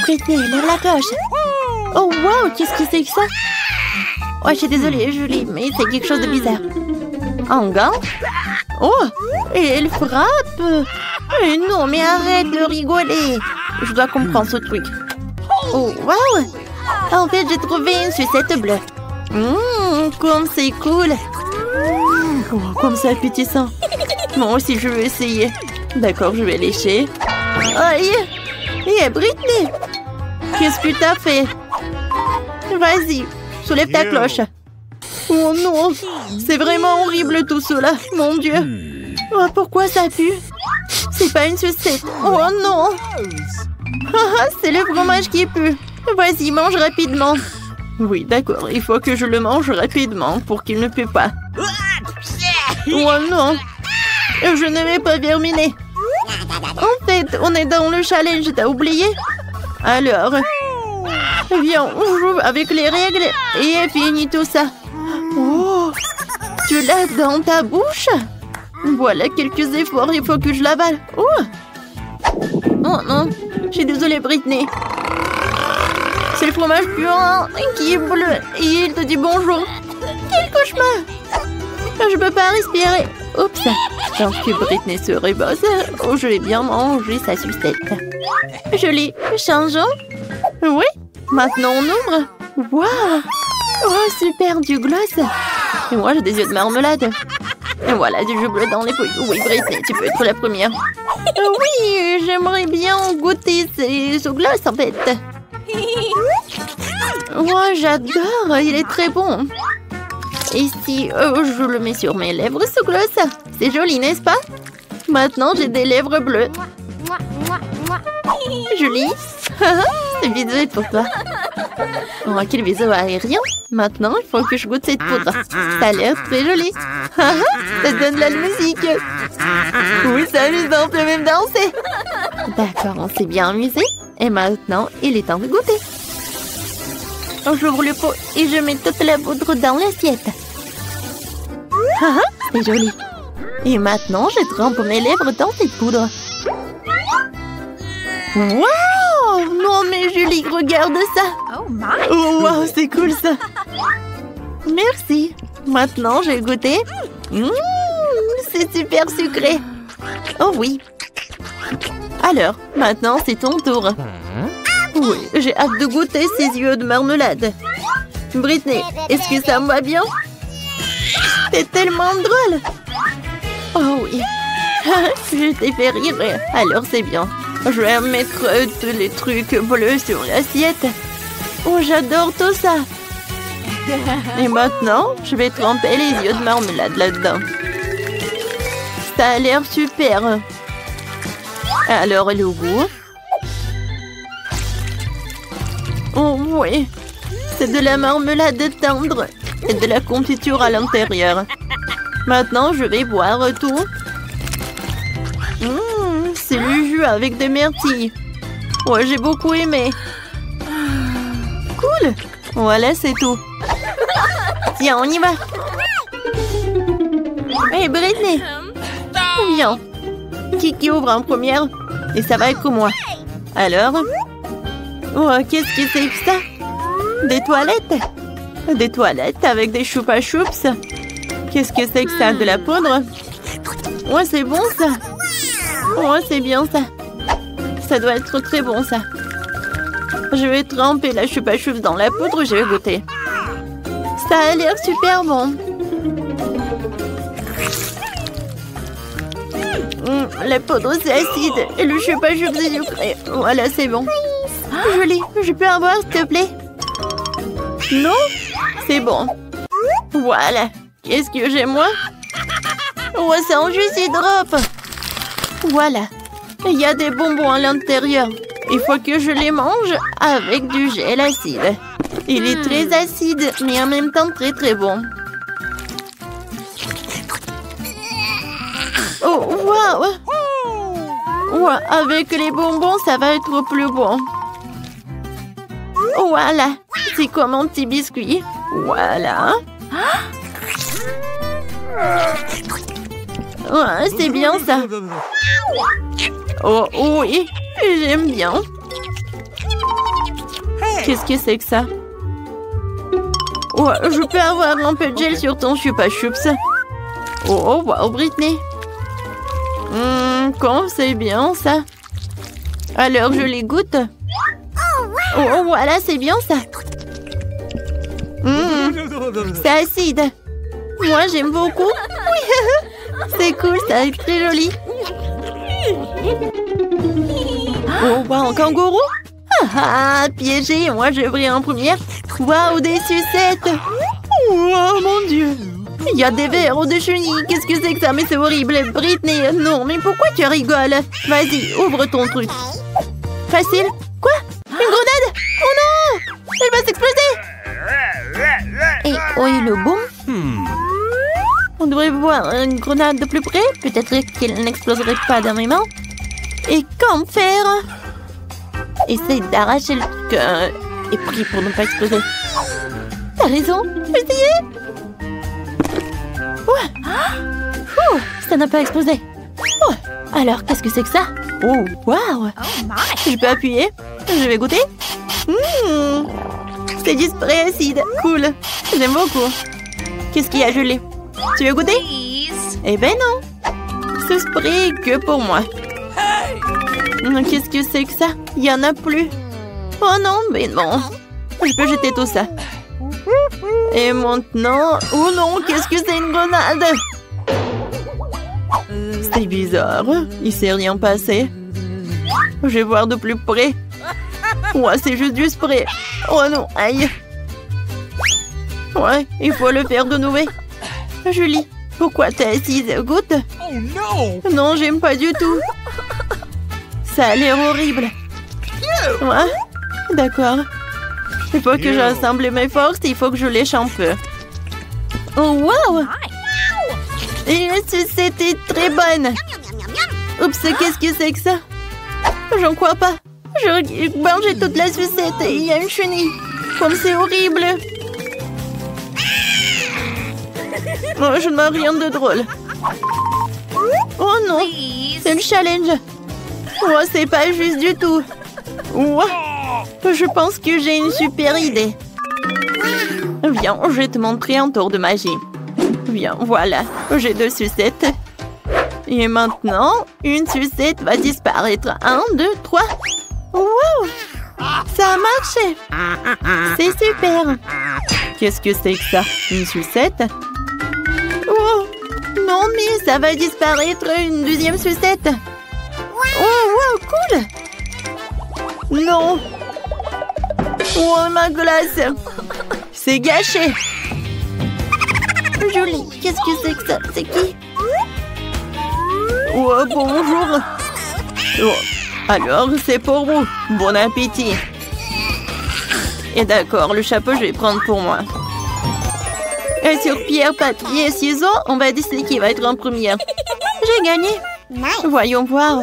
Britney, lève la cloche. Oh, wow, qu'est-ce que c'est que ça? Oh, je suis désolée, Julie, mais c'est quelque chose de bizarre. Un gant? Oh, et elle frappe. Non, mais arrête de rigoler. Je dois comprendre ce truc. Oh, wow. En fait, j'ai trouvé une sucette bleue. Comme c'est cool. Oh, comme c'est appétissant. Moi aussi, je veux essayer. D'accord, je vais lécher. Aïe! Hé, Britney! Qu'est-ce que t'as fait? Vas-y, soulève ta cloche. Oh non! C'est vraiment horrible tout cela, mon Dieu! Oh, pourquoi ça pue? C'est pas une sucette. Oh non! C'est le fromage qui pue. Vas-y, mange rapidement. Oui, d'accord, il faut que je le mange rapidement pour qu'il ne pue pas. Oh non! Je ne vais pas terminer. En fait, on est dans le challenge, t'as oublié? Alors, viens, on joue avec les règles et finis tout ça. Oh, tu l'as dans ta bouche? Voilà quelques efforts, il faut que je l'avale. Oh non, je suis désolée Britney. C'est le fromage puant qui est bleu et il te dit bonjour. Quel cauchemar! Je peux pas respirer. Oups, tant que Britney se rebosse, oh, je vais bien manger sa sucette. Jolie, changeons. Oui, maintenant on ouvre. Waouh! Oh, super, du gloss. Et moi, j'ai des yeux de marmelade. Et voilà, du jus bleu dans les pouilles. Oui, Britney, tu peux être la première. Oui, j'aimerais bien goûter ce gloss, en fait. Oh, j'adore, il est très bon. Et si je le mets sur mes lèvres, ce gloss? C'est joli, n'est-ce pas? Maintenant, j'ai des lèvres bleues. Julie, ce bisou est pour toi. Oh, quel bisou aérien. Maintenant, il faut que je goûte cette poudre. Ça a l'air très joli. Ça donne de la musique. Oui, c'est amusant, on peut même danser. D'accord, on s'est bien amusé. Et maintenant, il est temps de goûter. J'ouvre le pot et je mets toute la poudre dans l'assiette. C'est joli. Et maintenant, je trempe mes lèvres dans cette poudre. Wow! Non mais Julie, regarde ça. Oh wow, c'est cool ça. Merci. Maintenant, je vais goûter. C'est super sucré. Oh oui. Alors, maintenant, c'est ton tour. Oui, j'ai hâte de goûter ces yeux de marmelade. Britney, est-ce que ça me va bien? C'est tellement drôle. Oh oui. Je t'ai fait rire. Alors c'est bien. Je vais mettre tous les trucs bleus sur l'assiette. Oh, j'adore tout ça. Et maintenant, je vais tremper les yeux de marmelade là-dedans. Ça a l'air super. Alors, le goût? Oh oui, c'est de la marmelade tendre et de la confiture à l'intérieur. Maintenant, je vais boire tout. C'est le jus avec des myrtilles. Ouais, j'ai beaucoup aimé. Cool. Voilà, c'est tout. Tiens, on y va. Hey, Britney. Viens. Qui ouvre en première? Et ça va être moi. Alors? Oh, qu'est-ce que c'est que ça? Des toilettes? Des toilettes avec des choupa choups? Qu'est-ce que c'est que ça? De la poudre? Ouais, c'est bon ça. Ouais, c'est bien ça. Ça doit être très bon ça. Je vais tremper la choupa choups dans la poudre, je vais goûter. Ça a l'air super bon. La poudre c'est acide et le choupa choups c'est sucré. Voilà, c'est bon. Julie, je peux avoir s'il te plaît? Non? C'est bon. Voilà. Qu'est-ce que j'ai moi? Oh, ça en juste il drop. Voilà. Il y a des bonbons à l'intérieur. Il faut que je les mange avec du gel acide. Il est très acide, mais en même temps très très bon. Oh, waouh! Ouais, avec les bonbons, ça va être plus bon. Voilà. C'est comme un petit biscuit. Voilà. Ouais, c'est bien ça. Oh oui, j'aime bien. Qu'est-ce que c'est que ça? Oh, je peux avoir un peu de gel sur ton chupa chups. Oh, wow, Britney. Comme c'est bien ça. Alors, je les goûte. Oh, voilà, c'est bien ça. C'est acide. Moi, j'aime beaucoup. Oui, c'est cool, c'est très joli. Oh, wow, un kangourou? Piégé, moi je brille en première. Waouh, des sucettes. Oh mon Dieu. Il y a des vers de chenilles. Qu'est-ce que c'est que ça? Mais c'est horrible. Britney, non, mais pourquoi tu rigoles? Vas-y, ouvre ton truc. Facile. Quoi? Une grenade? Oh non! Elle va s'exploser. Et où est le boom? On devrait voir une grenade de plus près. Peut-être qu'elle n'exploserait pas dans mes mains. Et qu'en faire? Essaye d'arracher le truc et prie pour ne pas exploser. T'as raison, essayez. Ouais. Ça n'a pas explosé. Oh. Alors, qu'est-ce que c'est que ça? Oh, waouh. Je peux appuyer? Je vais goûter. C'est du spray acide. Cool. J'aime beaucoup. Qu'est-ce qu'il y a gelé? Tu veux goûter? Eh ben non. Ce spray est que pour moi. Qu'est-ce que c'est que ça? Il n'y en a plus. Oh non, mais non. Je peux jeter tout ça. Et maintenant... Oh non, qu'est-ce que c'est une grenade? C'est bizarre. Il s'est rien passé. Je vais voir de plus près. Ouais, c'est juste du spray. Oh non, aïe. Ouais, il faut le faire de nouveau. Julie, pourquoi t'es assise? Goûte. Non, j'aime pas du tout. Ça a l'air horrible. Ouais, d'accord. Il faut que j'assemble mes forces. Il faut que je lèche un peu. Oh, wow! Et c'était très bonne. Oups, qu'est-ce que c'est que ça? J'en crois pas. Je mangeais toute la sucette et il y a une chenille. Comme c'est horrible. Oh, je ne vois rien de drôle. Oh non, c'est le challenge. Oh, c'est pas juste du tout. Oh, je pense que j'ai une super idée. Viens, je vais te montrer un tour de magie. Viens, voilà, j'ai 2 sucettes. Et maintenant, une sucette va disparaître. 1, 2, 3. Wow! Ça a marché. C'est super. Qu'est-ce que c'est que ça? Une sucette? Oh! Non, mais ça va disparaître une deuxième sucette. Oh, wow, cool! Non! Oh, ma glace! C'est gâché! Julie, qu'est-ce que c'est que ça? C'est qui? Oh, bonjour! Oh, alors, c'est pour vous. Bon appétit! Et d'accord, le chapeau, je vais prendre pour moi. Et sur pierre, papier et ciseaux, on va décider qui va être en première. J'ai gagné! Voyons voir.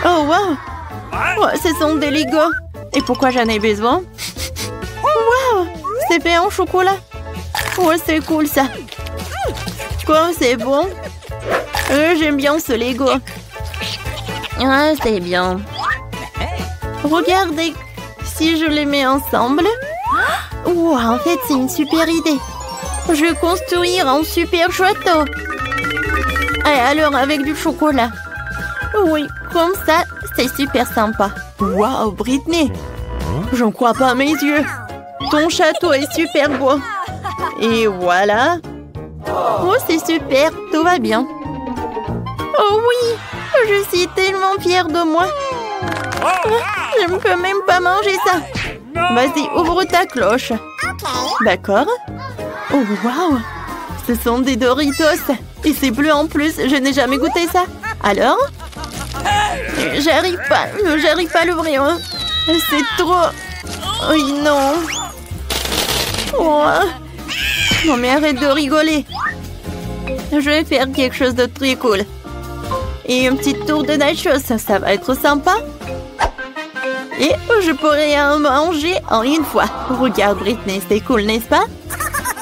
Oh, wow! Oh, ce sont des Legos. Et pourquoi j'en ai besoin? Wow! C'est fait en chocolat. Oh, c'est cool ça. Quoi, c'est bon? J'aime bien ce Lego. Ah, c'est bien. Regardez, si je les mets ensemble. Oh, en fait, c'est une super idée. Je vais construire un super château. Et alors, avec du chocolat. Oui, comme ça, c'est super sympa. Waouh, Britney! J'en crois pas à mes yeux. Ton château est super beau. Et voilà. Oh, c'est super, tout va bien. Oh oui, je suis tellement fière de moi. Je ne peux même pas manger ça. Vas-y, ouvre ta cloche. D'accord. Oh, waouh. Ce sont des Doritos. Et c'est bleu en plus, je n'ai jamais goûté ça. Alors? J'arrive pas à l'ouvrir. C'est trop... Oh non. Oh. Non mais arrête de rigoler. Je vais faire quelque chose de très cool. Et un petit tour de nachos, ça va être sympa. Et je pourrais en manger en une fois. Regarde Britney, c'est cool, n'est-ce pas?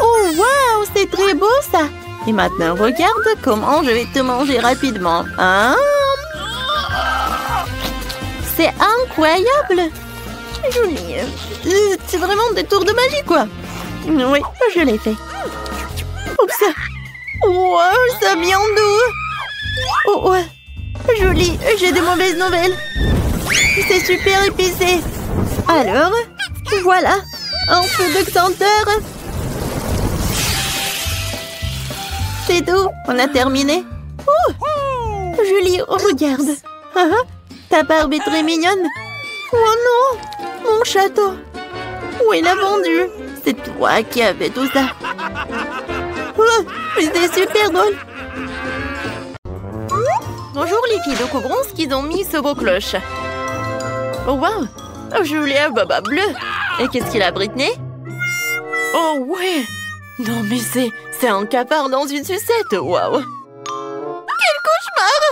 Oh waouh, c'est très beau ça. Et maintenant, regarde comment je vais te manger rapidement. Hein? C'est incroyable. Joli. C'est vraiment des tours de magie, quoi. Oui, je l'ai fait. Oups. Wow, ça vient d'où? Oh, ouais. Joli, j'ai de mauvaises nouvelles. C'est super épicé. Alors, voilà, un peu de senteur. C'est tout, on a terminé. Julie, regarde. Ta barbe est très mignonne. Oh non, mon château. Où il l'a vendu? C'est toi qui as fait tout ça. Oh, c'est super drôle. Bonjour les filles, découvrons ce qu'ils ont mis sur vos cloches. Oh wow, Julie a baba bleu. Et qu'est-ce qu'il a, Britney? Oh ouais. Non mais c'est un cafard dans une sucette, waouh. Quel cauchemar.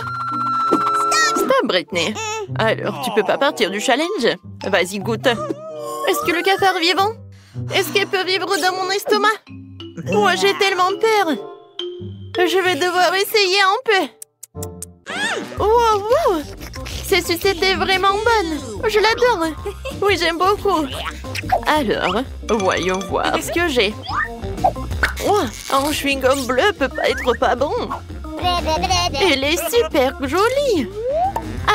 Stop, Britney. Alors, tu peux pas partir du challenge? Vas-y, goûte. Est-ce que le cafard est vivant? Est-ce qu'elle peut vivre dans mon estomac? Oh, j'ai tellement peur. Je vais devoir essayer un peu. Oh, wow. Cette sucette est vraiment bonne. Je l'adore. Oui, j'aime beaucoup. Alors, voyons voir ce que j'ai. Oh, un chewing-gum bleu peut pas être pas bon. Elle est super jolie.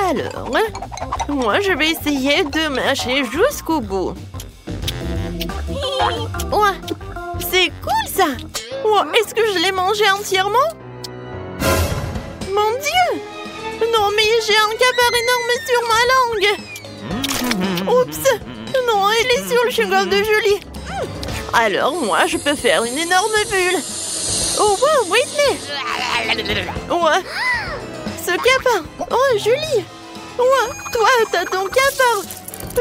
Alors, moi, je vais essayer de mâcher jusqu'au bout. Oh, c'est cool, ça. Oh, est-ce que je l'ai mangé entièrement? Mon Dieu! Non, mais j'ai un cafard énorme sur ma langue. Oups! Non, elle est sur le chewing-gum de Julie. Alors, moi, je peux faire une énorme bulle. Oh, wow, Whitney! Ouais. Ce cafard! Oh, Julie! Ouais, toi, t'as ton cafard!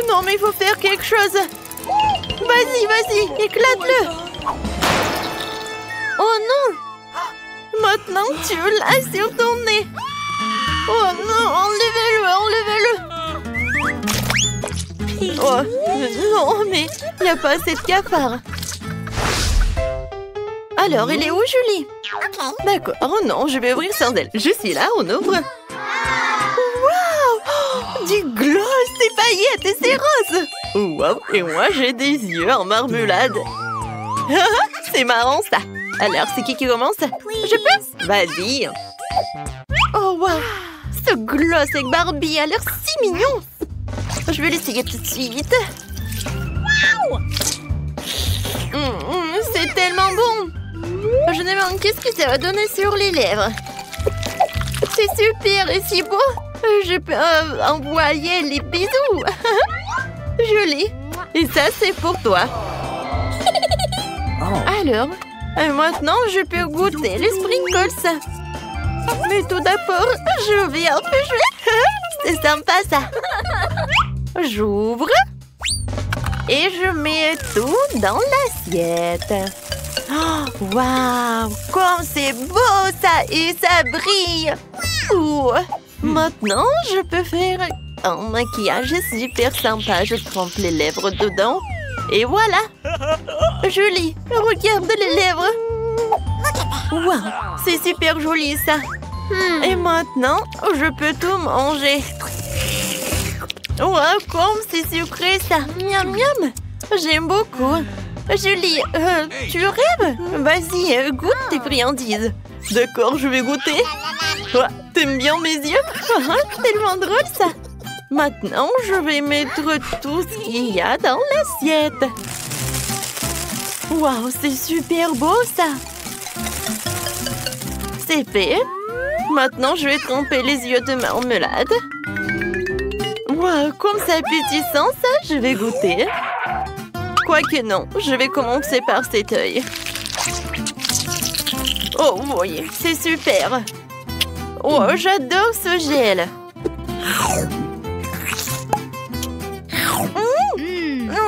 Non, mais il faut faire quelque chose. Vas-y, éclate-le! Oh non! Maintenant, tu l'as sur ton nez! Oh non, enlevez-le! Oh, non, mais il n'y a pas assez de cafard. Alors, elle est où, Julie? D'accord, oh non, je vais ouvrir sans elle. Je suis là, on ouvre. Wow! Du gloss, des paillettes et c'est rose! Wow, et moi, j'ai des yeux en marmelade. C'est marrant, ça. Alors, c'est qui commence? Je peux? Vas-y. Oh, wow! Ce gloss avec Barbie a l'air si mignon. Je vais l'essayer tout de suite. Wow! C'est tellement bon. Je me demande qu'est-ce que ça va donner sur les lèvres. C'est super et si beau. Je peux envoyer les bisous. Joli. Et ça, c'est pour toi. Alors, maintenant, je peux goûter les sprinkles. Mais tout d'abord, je vais un peu jouer. C'est sympa, ça. J'ouvre. Et je mets tout dans l'assiette. Oh, waouh! Comme c'est beau, ça! Et ça brille! Ouh. Maintenant, je peux faire un maquillage super sympa. Je trempe les lèvres dedans. Et voilà! Julie, regarde les lèvres! Waouh! C'est super joli, ça! Et maintenant, je peux tout manger. Waouh, comme c'est sucré, ça! Miam, miam! J'aime beaucoup! Julie, tu rêves? Vas-y, goûte tes friandises. D'accord, je vais goûter. Oh, t'aimes bien mes yeux? Tellement drôle, ça! Maintenant, je vais mettre tout ce qu'il y a dans l'assiette. Waouh, c'est super beau, ça! C'est fait. Maintenant, je vais tremper les yeux de marmelade. Waouh, comme c'est appétissant, ça! Je vais goûter. Quoique non, je vais commencer par cet œil. Oh, oui, c'est super. Oh, j'adore ce gel.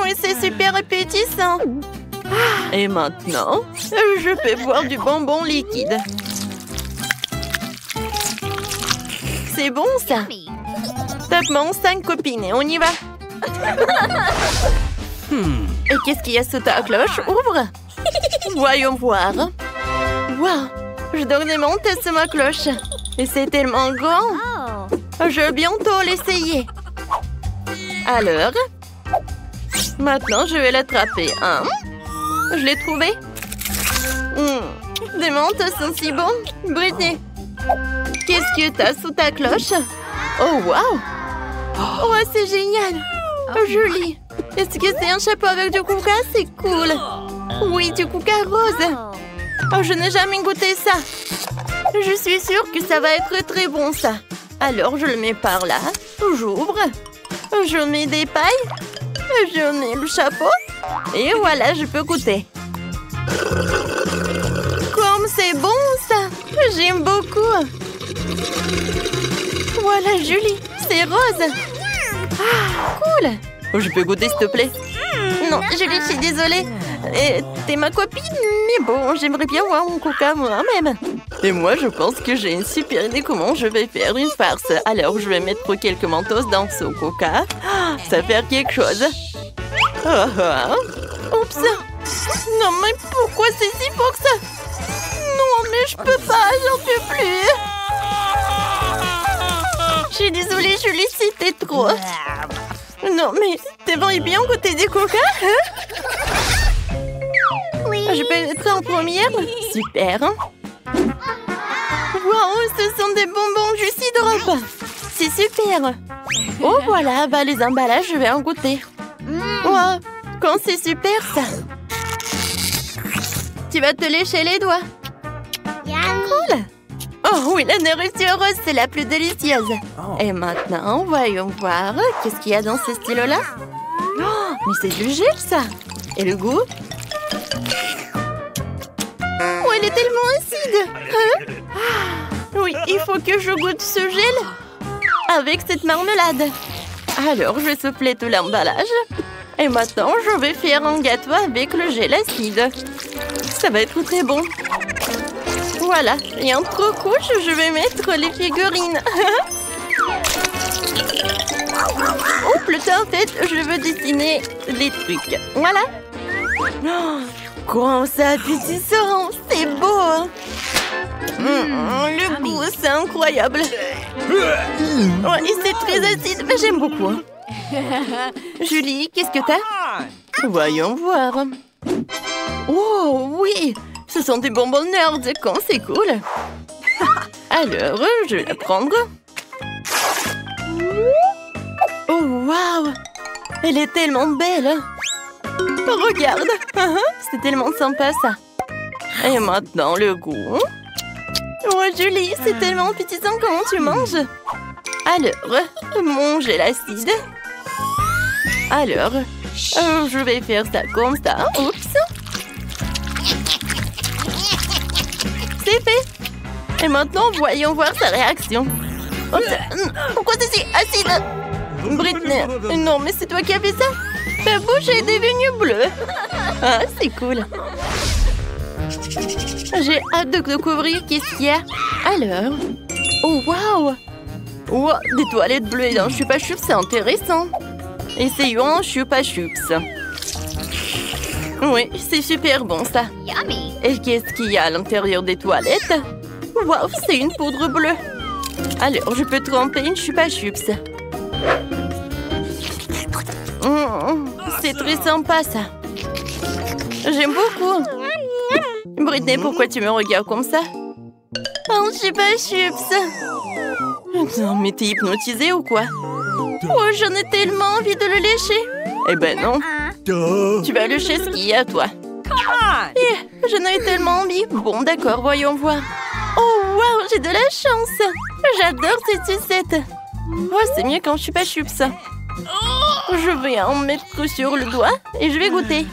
Oui, c'est super appétissant. Et maintenant, je peux boire du bonbon liquide. C'est bon, ça. Top mon 5 copines et on y va. Et qu'est-ce qu'il y a sous ta cloche? Ouvre. Voyons voir. Waouh, je donne mon test sur ma cloche. Et c'est tellement grand. Je vais bientôt l'essayer. Alors, Maintenant, je vais l'attraper. Hein? Je l'ai trouvé. Des mentos sont si bons. Britney, qu'est-ce que t'as sous ta cloche? Oh, waouh! Oh, c'est génial! Joli! Est-ce que c'est un chapeau avec du coca? C'est cool! Oui, du coca rose! Oh, je n'ai jamais goûté ça! Je suis sûre que ça va être très bon, ça! Alors, je le mets par là. J'ouvre. Je mets des pailles. Je mets le chapeau. Et voilà, je peux goûter. Comme c'est bon, ça! J'aime beaucoup! Voilà, Julie! C'est rose! Ah, cool! Je peux goûter, s'il te plaît? Non, Julie, je suis désolée. T'es ma copine, mais bon, j'aimerais bien voir mon coca moi-même. Et moi, je pense que j'ai une super idée comment je vais faire une farce. Alors, je vais mettre quelques mentos dans ce coca. Ça va faire quelque chose. Oups! Non, mais pourquoi c'est si fort que ça? Non, mais je peux pas, j'en peux plus. Je suis désolée, Julie, c'était trop. Non, mais t'aimerais bien goûter des coca, hein? Oui. Je peux être en première? Super. Waouh, ce sont des bonbons Juicy Drop. C'est super. Oh, voilà, bah les emballages, je vais en goûter. Wow, quand c'est super, ça. Tu vas te lécher les doigts. Cool. Oh oui, la nourriture rose, c'est la plus délicieuse. Et maintenant, voyons voir. Qu'est-ce qu'il y a dans ce stylo-là? Oh, mais c'est du gel, ça. Et le goût? Oh, elle est tellement acide. Hein? Oui, il faut que je goûte ce gel avec cette marmelade. Alors, je vais souffler tout l'emballage. Et maintenant, je vais faire un gâteau avec le gel acide. Ça va être très bon. Voilà, et entre couches, je vais mettre les figurines. Ou plutôt, en fait, je veux dessiner les trucs. Voilà. Oh, comment ça appétissant, c'est beau. Hein? Le goût, c'est incroyable. Ouais, et c'est très acide, mais j'aime beaucoup. Julie, qu'est-ce que t'as? Voyons voir. Oh, oui! Ce sont des bonbons nerds, quand c'est cool. Alors, je vais la prendre. Oh, waouh! Elle est tellement belle. Regarde! C'est tellement sympa, ça. Et maintenant, le goût. Oh, Julie, c'est tellement appétissant. Comment tu manges? Alors, mon gel acide. Alors, je vais faire ça comme ça. Oups! C'est fait! Et maintenant, voyons voir sa réaction. Oh, pourquoi c'est si acide? Britney, non, mais c'est toi qui as fait ça? Ta bouche est devenue bleue. Ah, c'est cool. J'ai hâte de découvrir qu'est-ce qu'il y a. Alors... Oh, waouh! Oh, des toilettes bleues et d'un chupa chups, c'est intéressant. Essayons un chupa chups. Oui, c'est super bon, ça. Et qu'est-ce qu'il y a à l'intérieur des toilettes? Waouh, c'est une poudre bleue. Alors, je peux tremper une chupa chups. C'est très sympa, ça. J'aime beaucoup. Britney, pourquoi tu me regardes comme ça? Un chupa chups. Non, mais t'es hypnotisée ou quoi? Oh, j'en ai tellement envie de le lécher. Eh ben non. Tu vas lécher ce qu'il y a, toi. J'en ai tellement envie. Bon, d'accord, voyons voir. Oh, waouh, j'ai de la chance. J'adore ces sucettes. Oh, c'est mieux quand je suis pas chups. Je vais en mettre sur le doigt et je vais goûter.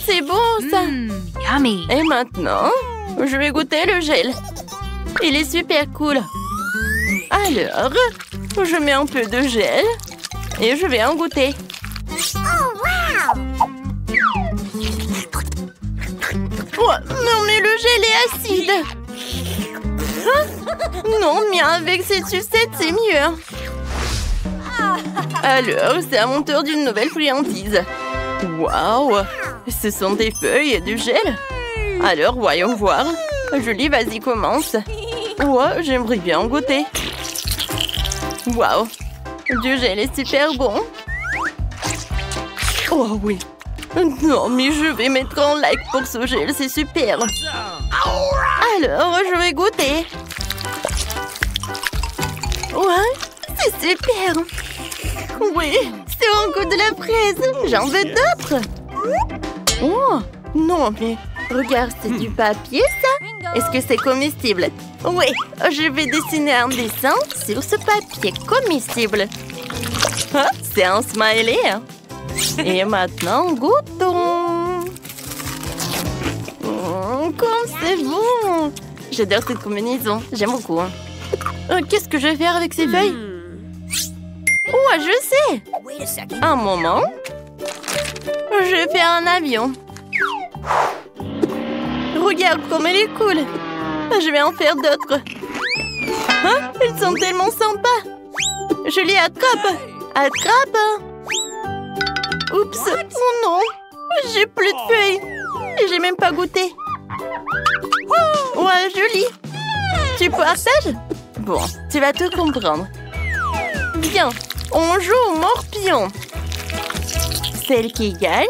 C'est bon, ça. Et maintenant, je vais goûter le gel. Il est super cool. Alors, je mets un peu de gel et je vais en goûter. Oh, non, mais le gel est acide. Hein? Non, mais avec cette sucette, c'est mieux. Alors, c'est à mon tour d'une nouvelle friandise. Waouh! Ce sont des feuilles et du gel. Alors, voyons voir. Julie, vas-y, commence. Oh, j'aimerais bien en goûter. Waouh! Du gel est super bon. Oh oui. Non, mais je vais mettre un like pour ce gel, c'est super. Alors, je vais goûter. Ouais, c'est super. Oui, c'est un goût de la fraise. J'en veux d'autres. Oh, non, mais regarde, c'est du papier, ça. Est-ce que c'est comestible? Oui, je vais dessiner un dessin sur ce papier comestible. Ah, c'est un smiley. Et maintenant, goûtons. Comme c'est bon. J'adore cette combinaison. J'aime beaucoup. Qu'est-ce que je vais faire avec ces feuilles? Oh, je sais. Un moment. Je vais faire un avion. Regarde comme elle est cool. Je vais en faire d'autres. Hein? Ils sont tellement sympas. Je les attrape. Attrape. Oups. Oh non. J'ai plus de feuilles. Et j'ai même pas goûté. Ouais, joli. Tu partages? Bon, tu vas tout comprendre. Bien, on joue au morpion. Celle qui gagne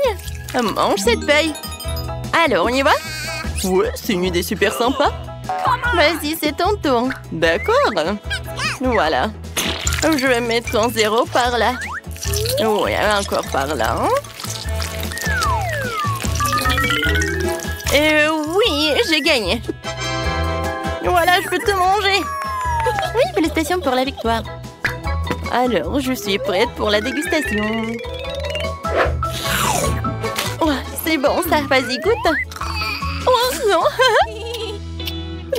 mange cette feuille. Alors, on y va? Ouais, c'est une idée super sympa. Vas-y, c'est ton tour. D'accord. Voilà. Je vais mettre un 0 par là. Oui, encore par là. Oui, j'ai gagné. Voilà, je peux te manger. Oui, félicitations pour la victoire. Alors, je suis prête pour la dégustation. Oh, c'est bon ça, vas-y, goûte. Oh non.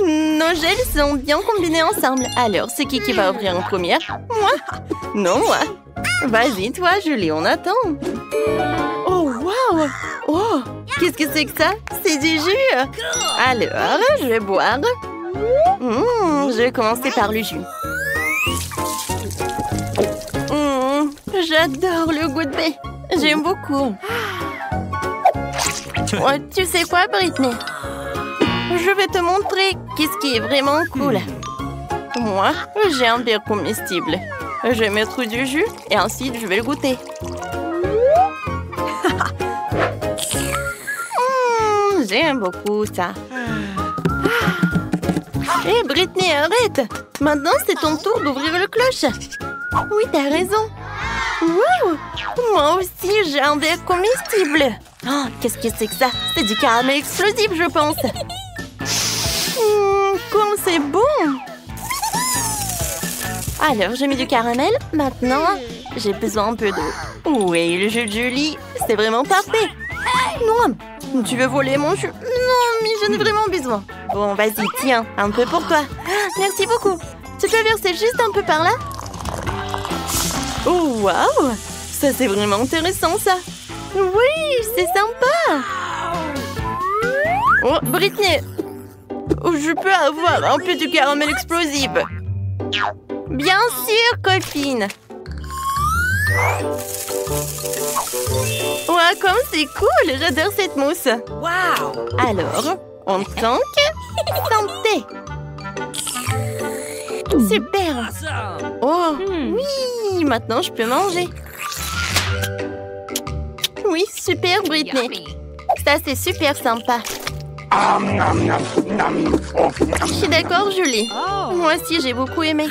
Nos gels sont bien combinés ensemble. Alors, c'est qui va ouvrir en première? Moi? Non, moi. Vas-y, toi, Julie, on attend. Oh, waouh. Oh, qu'est-ce que c'est que ça? C'est du jus. Alors, je vais boire. Je vais commencer par le jus. J'adore le goût de baie. J'aime beaucoup. Oh, tu sais quoi, Britney? Je vais te montrer qu'est-ce qui est vraiment cool. Moi, j'ai un verre comestible. Je vais mettre du jus et ensuite je vais le goûter. J'aime beaucoup ça. Hé, Britney, arrête! Maintenant, c'est ton tour d'ouvrir le cloche. Oui, t'as raison. Wow! Moi aussi, j'ai un verre comestible. Oh, qu'est-ce que c'est que ça? C'est du caramel explosif, je pense. Comme c'est bon! Alors, j'ai mis du caramel. Maintenant, j'ai besoin un peu d'eau. Oui, le jus de Julie, c'est vraiment parfait. Non, tu veux voler mon jus? Non, mais j'en ai vraiment besoin. Bon, vas-y, tiens, un peu pour toi. Merci beaucoup. Tu peux verser juste un peu par là? Oh, waouh! Ça, c'est vraiment intéressant, ça. Oui, c'est sympa. Oh, Britney, je peux avoir un peu de caramel explosif? Bien sûr, copine. Ouais, comme c'est cool. J'adore cette mousse. Wow. Alors, on tanque. Santé. Super. Oh, oui. Maintenant, je peux manger. Oui, super, Britney. Ça, c'est super sympa. Je suis d'accord, Julie. Moi aussi, j'ai beaucoup aimé.